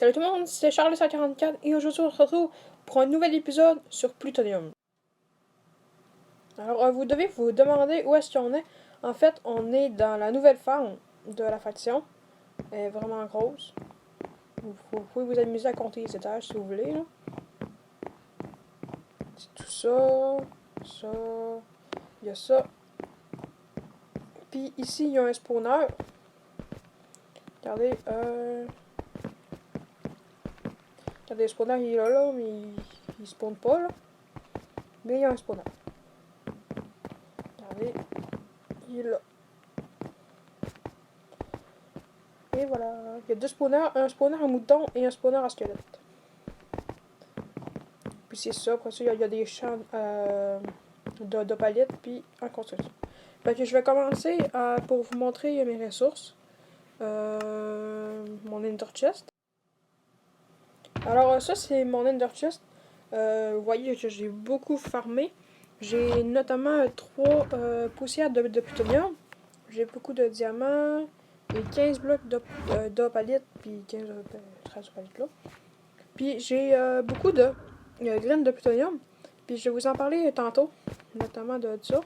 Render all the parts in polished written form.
Salut tout le monde, c'est Charles144 et aujourd'hui on se retrouve pour un nouvel épisode sur Plutonium. Alors vous devez vous demander où est-ce qu'on est. En fait, on est dans la nouvelle ferme de la faction. Elle est vraiment grosse. Vous pouvez vous amuser à compter les étages si vous voulez. Là. C'est tout ça, ça, il y a ça. Puis ici, il y a un spawner. Regardez, regardez, le spawner il est là, mais il spawn pas là. Mais il y a un spawner. Regardez, il est là. Et voilà, il y a deux spawners, un spawner à mouton et un spawner à squelette. Puis c'est ça, après ça, il y a des champs de palettes, puis en construction. Fait que je vais commencer pour vous montrer mes ressources. Mon Ender Chest. Alors ça, c'est mon Ender Chest. Vous voyez que j'ai beaucoup farmé. J'ai notamment 3 poussières de plutonium. J'ai beaucoup de diamants. Et 15 blocs d'opalite, puis 15 13 opalites là. Puis j'ai beaucoup de graines de plutonium. Puis je vais vous en parler tantôt, notamment de ça.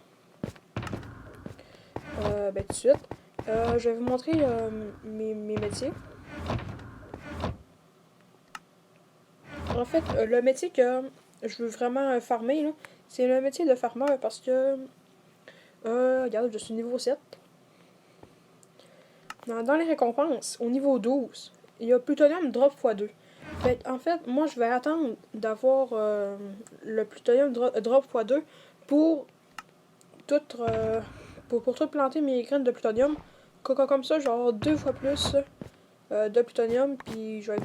Tout de suite. Je vais vous montrer mes métiers. En fait, le métier que je veux vraiment farmer, c'est le métier de farmer parce que, regarde, je suis niveau 7. Dans les récompenses, au niveau 12, il y a plutonium drop x2. En fait, moi, je vais attendre d'avoir le plutonium drop x2 pour tout, pour tout planter mes graines de plutonium. Comme ça, je vais avoir 2 fois plus de plutonium, puis je vais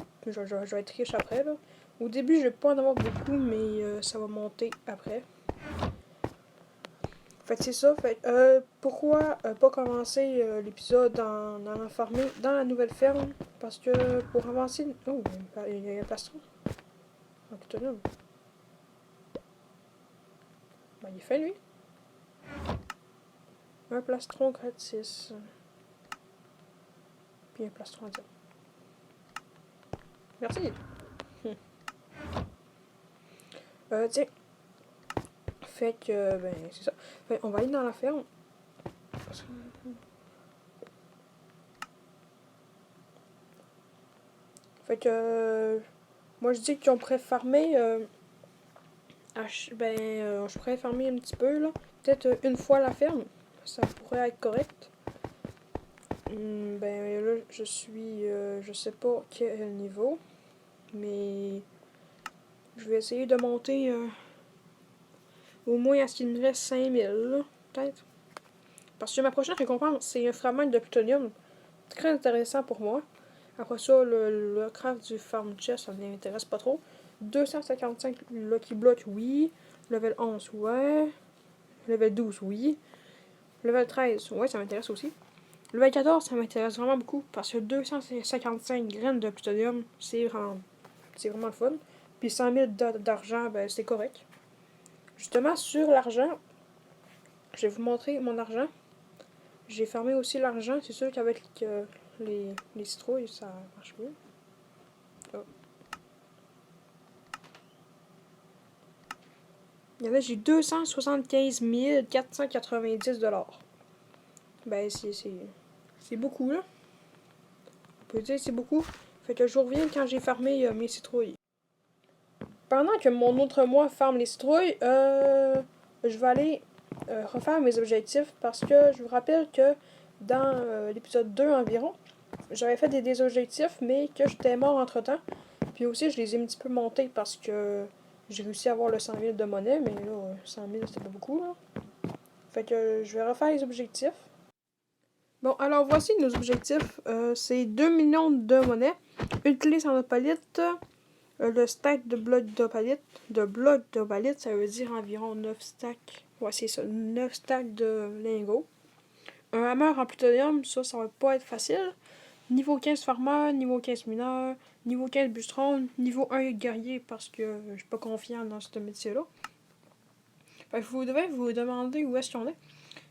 être riche après. Là. Au début, je vais pas en avoir beaucoup, mais ça va monter après. Fait que c'est ça. Fait pourquoi pas commencer l'épisode en allant farmer dans la nouvelle ferme? Parce que pour avancer... Oh, il y a un plastron. Un plutonium. Ben, il est fait, lui. Un plastron gratis. Puis un plastron à Merci. Tiens. Fait que, ben, c'est ça. Fait, on va aller dans la ferme. Fait que, moi je dis qu'on pourrait farmer, je pourrais farmer un petit peu, là. Peut-être une fois la ferme. Ça pourrait être correct. Ben là, je suis, je sais pas quel niveau. Mais, je vais essayer de monter au moins à ce qu'il me reste 5000, peut-être. Parce que ma prochaine récompense, c'est un fragment de plutonium. Très intéressant pour moi. Après ça, le craft du farm chest, ça ne m'intéresse pas trop. 255 Lucky Block, oui. Level 11, ouais. Level 12, oui. Level 13, ouais, ça m'intéresse aussi. Level 14, ça m'intéresse vraiment beaucoup. Parce que 255 graines de plutonium, c'est vraiment le fun. Puis 100 000 d'argent, ben c'est correct. Justement, sur l'argent, je vais vous montrer mon argent. J'ai fermé aussi l'argent. C'est sûr qu'avec les citrouilles, ça marche mieux. Oh. Il y en a, j'ai 275 490 $. Ben, c'est beaucoup, là. On peut dire que c'est beaucoup. Fait que je vous reviens quand j'ai farmé mes citrouilles. Pendant que mon autre moi farme les citrouilles, je vais aller refaire mes objectifs parce que je vous rappelle que dans l'épisode 2 environ, j'avais fait des objectifs, mais que j'étais mort entre temps. Puis aussi, je les ai un petit peu montés parce que j'ai réussi à avoir le 100 000 de monnaie, mais là, 100 000, c'était pas beaucoup, là. Fait que je vais refaire les objectifs. Bon, alors voici nos objectifs. C'est 2 millions de monnaie, une clé sans opalite, le stack de blocs d'opalite. De blocs d'opalite, ça veut dire environ 9 stacks. Ouais, c'est ça, 9 stacks de lingots. Un hammer en plutonium, ça va pas être facile. Niveau 15 farmer, niveau 15 mineur, niveau 15 bûcheron, niveau 1 guerrier parce que je suis pas confiant dans ce métier-là. Fait que vous devez vous demander où est-ce qu'on est.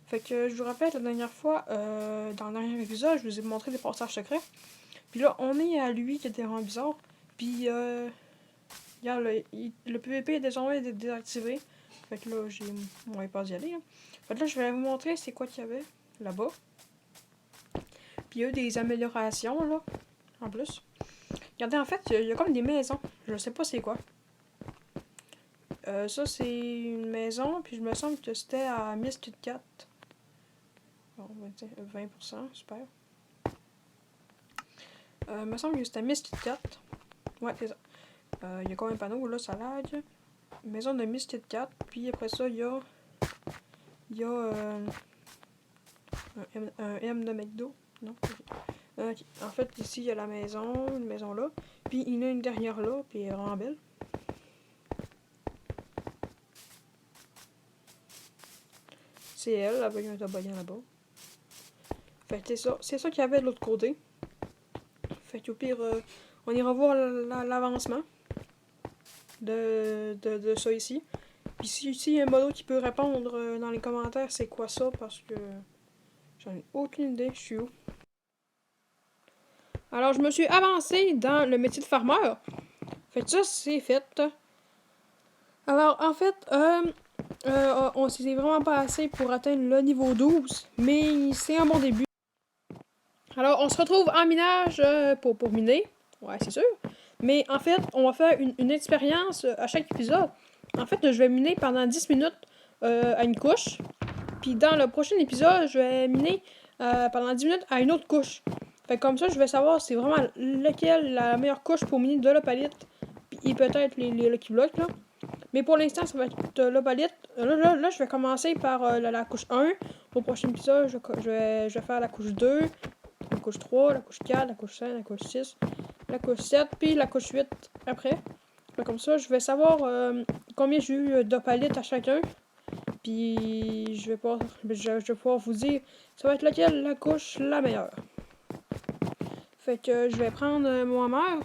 Fait que je vous rappelle, la dernière fois, dans le dernier épisode, je vous ai montré des passages secrets. Puis là, on est à lui qui était vraiment bizarre. Puis, regarde, le PVP est désormais désactivé. Fait que là, j'ai moins peur d'y aller. Hein. Fait que là, je vais vous montrer c'est quoi qu'il y avait là-bas. Puis, il y a eu des améliorations, là, en plus. Regardez, en fait, il y a comme des maisons. Je sais pas c'est quoi. Ça, c'est une maison, puis je me semble que c'était à Miss Kit Kat. Bon, on va dire 20%, super. Il me semble que c'était Miss Kit Kat. Ouais, c'est ça. Il y a comme un panneau, là, ça lag. Maison de Miss Kit Kat, puis après ça, il y a un M de McDo. Non? Okay. En fait, ici, il y a la maison, une maison là. Puis il y en a une derrière là, puis elle est vraiment belle. C'est elle, avec un toboggan là-bas. Fait que c'est ça qu'il y avait de l'autre côté. Fait qu'au pire, on ira voir l'avancement de ça ici. Puis si y a un modo qui peut répondre dans les commentaires c'est quoi ça, parce que j'en ai aucune idée, je suis où. Alors, je me suis avancée dans le métier de farmeur. Fait que ça, c'est fait. Alors, en fait, on s'est vraiment pas assez pour atteindre le niveau 12, mais c'est un bon début. Alors, on se retrouve en minage pour miner. Ouais, c'est sûr. Mais en fait, on va faire une expérience à chaque épisode. En fait, je vais miner pendant 10 minutes à une couche. Puis dans le prochain épisode, je vais miner pendant 10 minutes à une autre couche. Fait que comme ça, je vais savoir c'est vraiment lequel la meilleure couche pour miner de l'opalite. Puis peut-être les Lucky Blocks, là. Mais pour l'instant, ça va être l'opalite. Là, je vais commencer par la couche 1. Au prochain épisode, je vais faire la couche 2, la couche 3, la couche 4, la couche 5, la couche 6, la couche 7, puis la couche 8 après. Comme ça, je vais savoir combien j'ai eu d'opalite à chacun. Puis je vais pouvoir vous dire ça va être laquelle la couche la meilleure. Fait que je vais prendre mon hammer.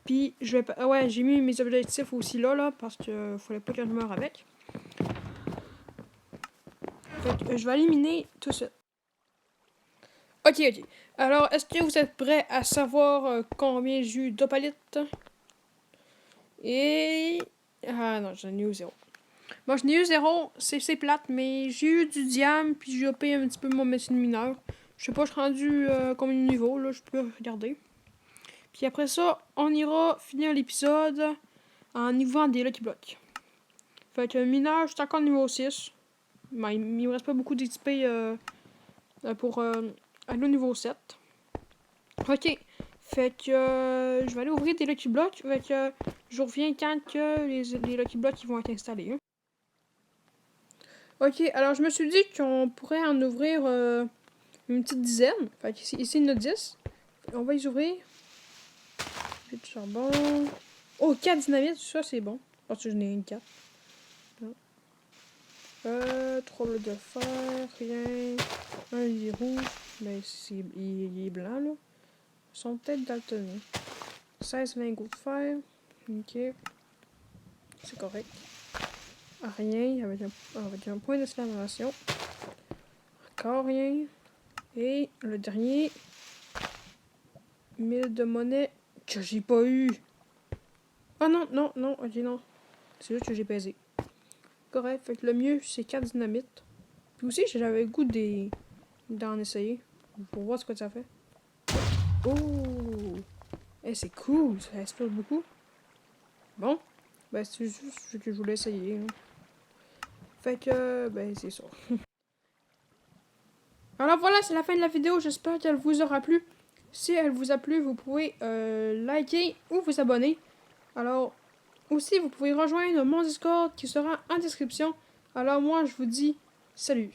Puis je vais ouais, j'ai mis mes objectifs aussi là parce que fallait pas que je meure avec. Fait que je vais éliminer tout ça. Ok. Alors, est-ce que vous êtes prêts à savoir combien j'ai eu d'opalite? Et ah non, j'en ai eu 0. Bon, je n'ai eu 0, c'est plate, mais j'ai eu du diamant, puis j'ai opé un petit peu mon métier de mineur. Je sais pas, je suis rendu combien de niveau, là, je peux regarder. Puis après ça, on ira finir l'épisode en niveau des Lucky Blocks. Fait que mineur, je suis encore niveau 6. Mais il me reste pas beaucoup d'XP pour aller au niveau 7. Ok. Fait que je vais aller ouvrir des Lucky Blocks. Fait que je reviens quand que les Lucky Blocks vont être installés. Hein. Ok, alors je me suis dit qu'on pourrait en ouvrir une petite dizaine. Fait qu'ici, il y en a 10. On va les ouvrir. J'ai du charbon. Oh, 4 dynamites, ça c'est bon. Parce que je n'ai une 4. 3 blocs de fer, rien. Un il est rouge. Mais il est blanc là. Ils sont peut-être daltoniens. 16 lingots de fer. Ok. C'est correct. Rien, avec un point d'exclamation. Encore rien. Et le dernier. 1000 de monnaie que j'ai pas eu. Ah non, ok non. C'est juste que j'ai pesé. Correct, fait que le mieux c'est 4 dynamites. Puis aussi j'avais le goût d'en essayer. Pour voir ce que ça fait. Oh! C'est cool, ça explose beaucoup. Bon, ben c'est juste ce que je voulais essayer. Hein. Fait que, ben c'est ça. Alors voilà, c'est la fin de la vidéo. J'espère qu'elle vous aura plu. Si elle vous a plu, vous pouvez liker ou vous abonner. Alors, aussi, vous pouvez rejoindre mon Discord qui sera en description. Alors moi, je vous dis salut.